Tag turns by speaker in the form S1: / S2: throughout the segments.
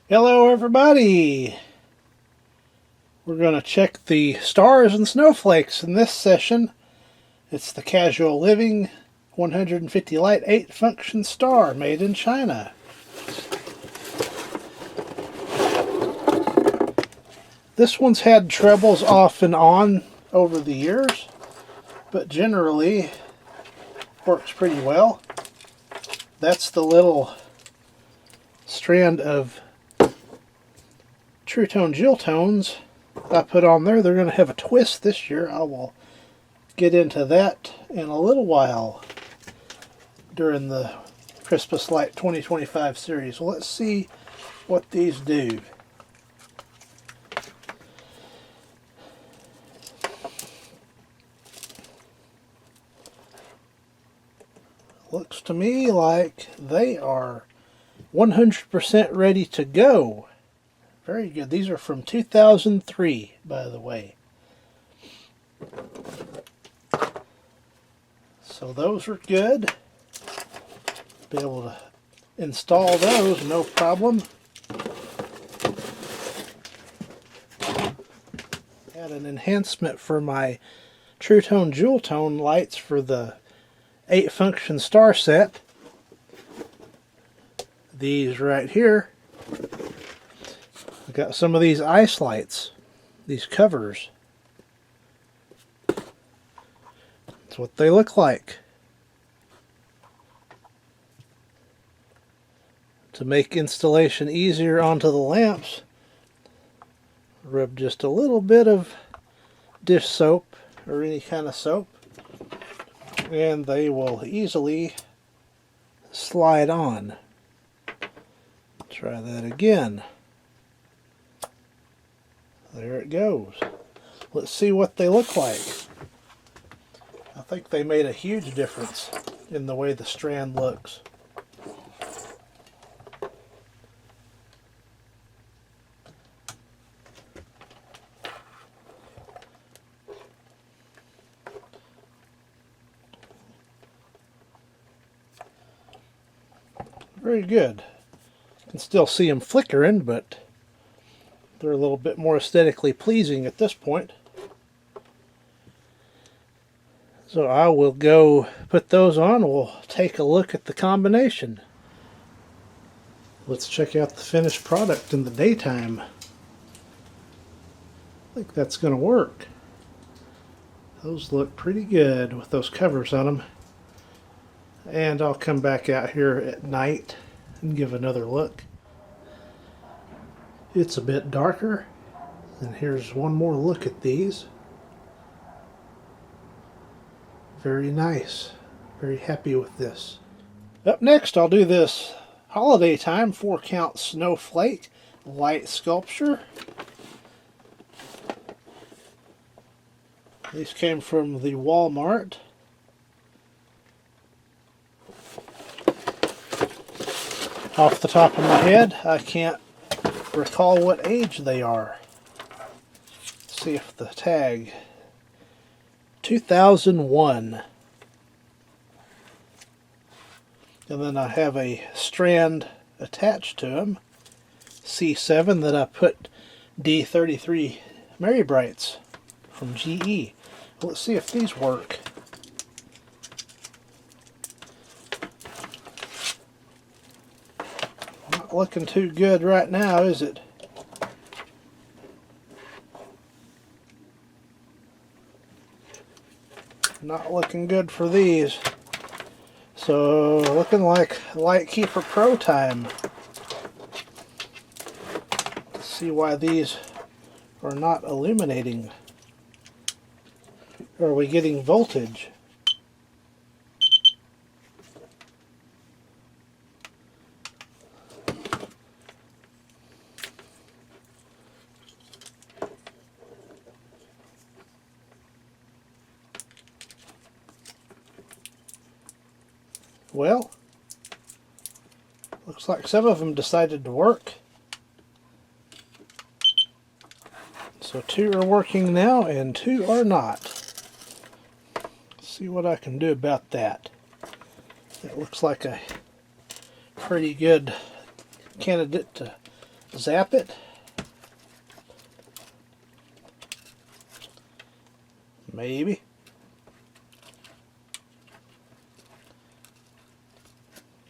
S1: Hello everybody! We're going to check the stars and snowflakes in this session. It's the Casual Living 150 light 8 function star made in China. This one's had troubles off and on over the years, but generally works pretty well. That's the little strand of True Tone Jewel Tones I put on there. They're going to have a twist this year. I will get into that in a little while during the Christmas Light 2025 series. Well, let's see what these do. Looks to me like they are 100% ready to go. Very good. These are from 2003, by the way. So those are good. Be able to install those, no problem. Add an enhancement for my True Tone Jewel Tone lights for the 8 function star set. These right here. I've got some of these ice lights, these covers. That's what they look like. To make installation easier onto the lamps, rub just a little bit of dish soap or any kind of soap, and they will easily slide on. Try that again. There it goes. Let's see what they look like. I think they made a huge difference in the way the strand looks. Very good. You can still see them flickering, but they're a little bit more aesthetically pleasing at this point. So I will go put those on. We'll take a look at the combination. Let's check out the finished product in the daytime. I think that's going to work. Those look pretty good with those covers on them. And I'll come back out here at night and give another look. It's a bit darker, and here's one more look at these. Very nice. Very happy with this. Up next, I'll do this holiday time 4-count snowflake light sculpture. These came from the Walmart. Off the top of my head, I can't recall what age they are. Let's see if the tag 2001. And then I have a strand attached to them, C7, that I put D33 Merry Brights from GE. Let's see if these work. Not looking too good right now, is it? Not looking good for these. So looking like Lightkeeper Pro time. Let's see why these are not illuminating. Are we getting voltage? Well, looks like some of them decided to work. So 2 are working now and 2 are not. Let's see what I can do about that. It looks like a pretty good candidate to zap it. Maybe.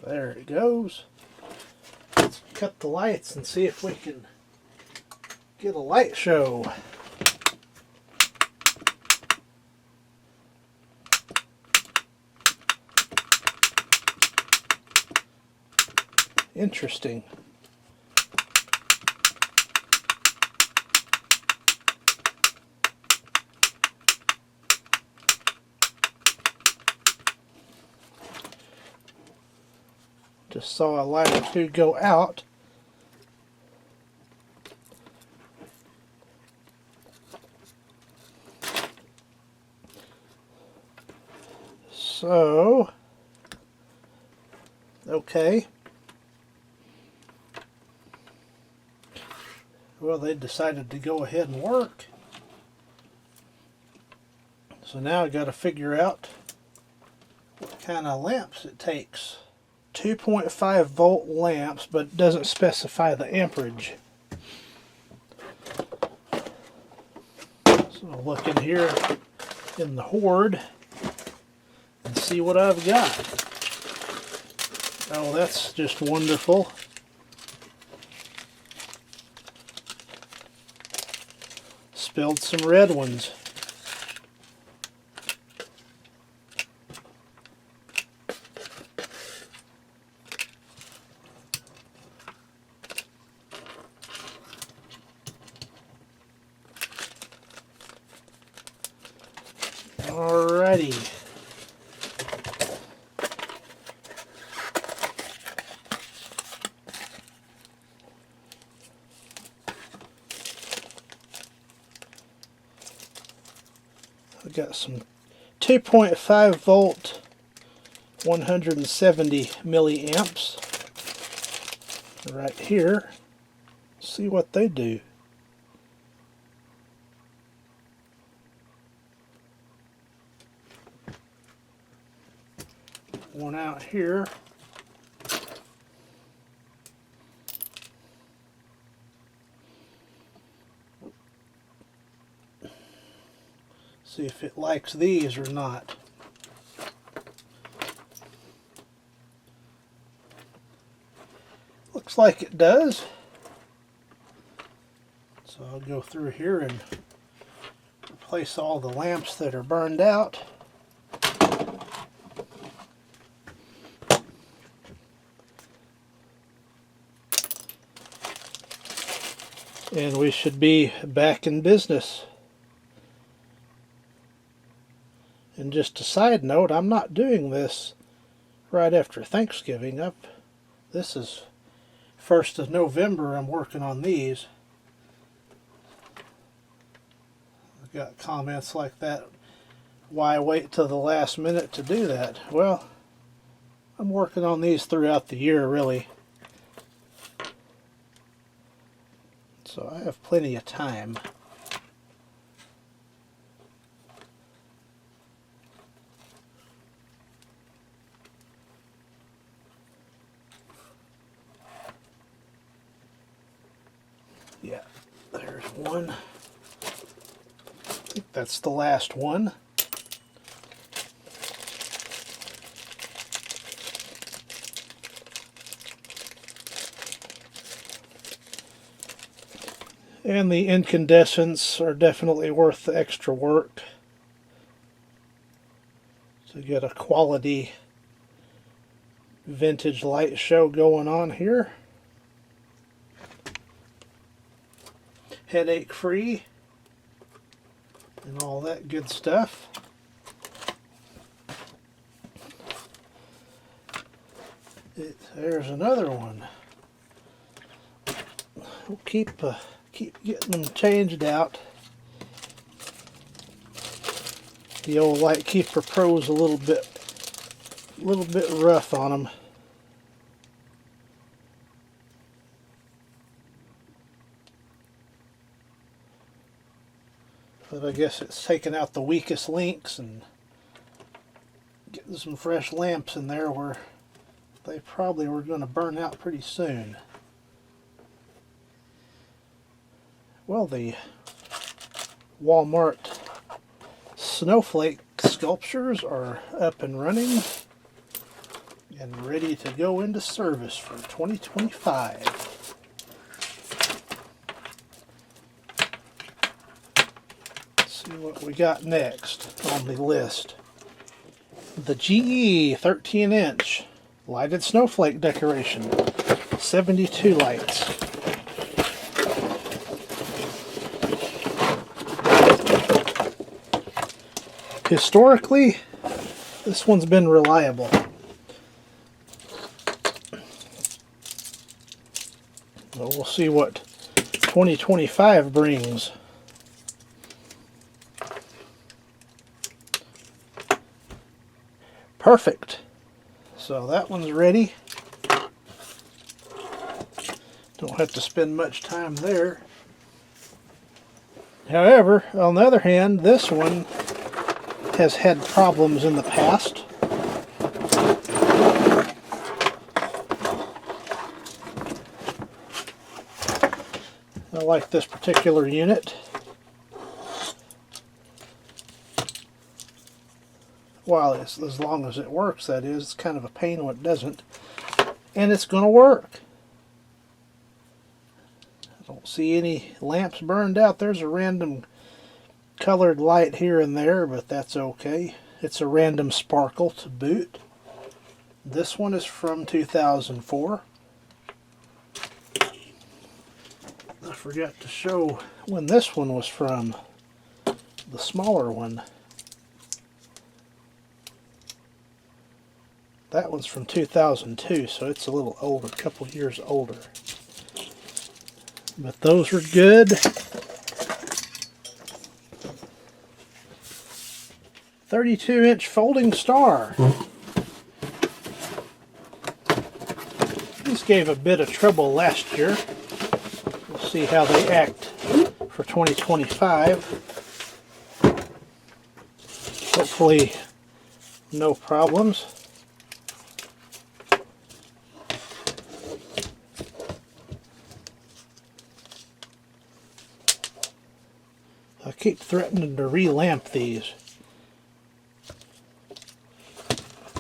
S1: There it goes. Let's cut the lights and see if we can get a light show. Interesting. Just saw a light or two go out. So, okay. Well, they decided to go ahead and work. So now I got to figure out what kind of lamps it takes. 2.5 volt lamps, but it doesn't specify the amperage. So I'll look in here in the hoard and see what I've got. Oh, that's just wonderful. Spilled some red ones. Alrighty. I've got some 2.5 volt 170 milliamps right here. See what they do. One out here. See if it likes these or not. Looks like it does. So I'll go through here and replace all the lamps that are burned out. And we should be back in business. And just a side note, I'm not doing this right after Thanksgiving. This is 1st of November I'm working on these. I've got comments like that. Why wait till the last minute to do that? Well, I'm working on these throughout the year, really. So I have plenty of time. Yeah, there's one. I think that's the last one. And the incandescents are definitely worth the extra work to get a quality vintage light show going on here. Headache free and all that good stuff. There's another one. We'll keep getting them changed out. The old Lightkeeper Pro's a little bit rough on them. But I guess it's taking out the weakest links and getting some fresh lamps in there where they probably were going to burn out pretty soon. Well, the Walmart snowflake sculptures are up and running and ready to go into service for 2025. Let's see what we got next on the list. The GE 13-inch lighted snowflake decoration, 72 lights. Historically, this one's been reliable. Well, we'll see what 2025 brings. Perfect. So that one's ready. Don't have to spend much time there. However, on the other hand, this one has had problems in the past. I like this particular unit. Well, as long as it works, that is. It's kind of a pain when it doesn't. And it's going to work. I don't see any lamps burned out. There's a random colored light here and there, but that's okay. It's a random sparkle to boot. This one is from 2004. I forgot to show when this one was from, the smaller one. That one's from 2002, so it's a little older, a couple years older. But those are good. 32-inch folding star. These gave a bit of trouble last year. We'll see how they act for 2025. Hopefully no problems. I keep threatening to relamp these.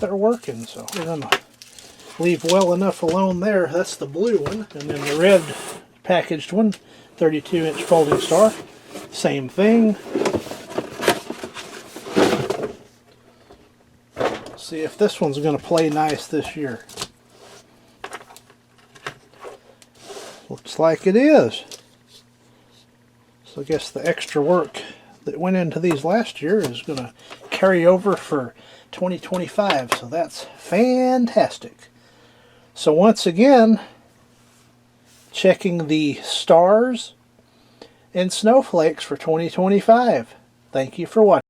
S1: They're working, so we're going to leave well enough alone there. That's the blue one. And then the red packaged one, 32-inch folding star. Same thing. See if this one's going to play nice this year. Looks like it is. So I guess the extra work that went into these last year is going to carry over for 2025, so that's fantastic. So once again, checking the stars and snowflakes for 2025. Thank you for watching.